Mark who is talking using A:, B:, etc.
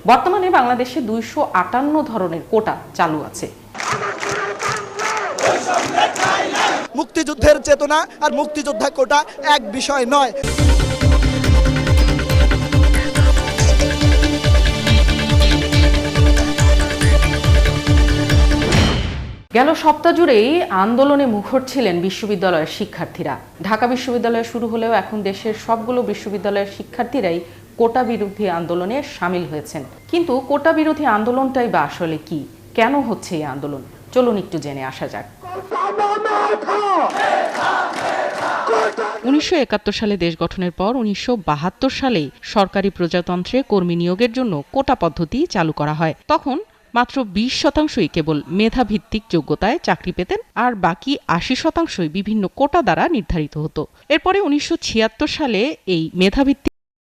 A: বর্তমানে বাংলাদেশে 258 ধরনের কোটা চালু আছে।
B: মুক্তিযুদ্ধের চেতনা আর মুক্তিযোদ্ধা কোটা এক বিষয় নয়।
A: গেল সপ্তাহ জুড়েই আন্দোলনে মুখর ছিলেন বিশ্ববিদ্যালয়ের শিক্ষার্থীরা। ঢাকা বিশ্ববিদ্যালয় শুরু হলেও এখন দেশের সবগুলো বিশ্ববিদ্যালয়ের শিক্ষার্থীরাই কোটা বিরোধী আন্দোলনে সামিল হয়েছেন। কিন্তু কোটা বিরোধী আন্দোলনটাই বা আসলে কি, কেন হচ্ছে এই আন্দোলন, চলুন একটু জেনে আসা যাক। 1971 সালে দেশ গঠনের পর 1972 সালেই সরকারি প্রজাতন্ত্রে কর্মী নিয়োগের জন্য কোটা পদ্ধতি চালু করা হয়। তখন মাত্র 20% কেবল মেধাভিত্তিক যোগ্যতায় চাকরি পেতেন, আর বাকি 80% বিভিন্ন কোটা দ্বারা নির্ধারিত হতো। এরপরে 1976 সালে এই মেধাভিত্তিক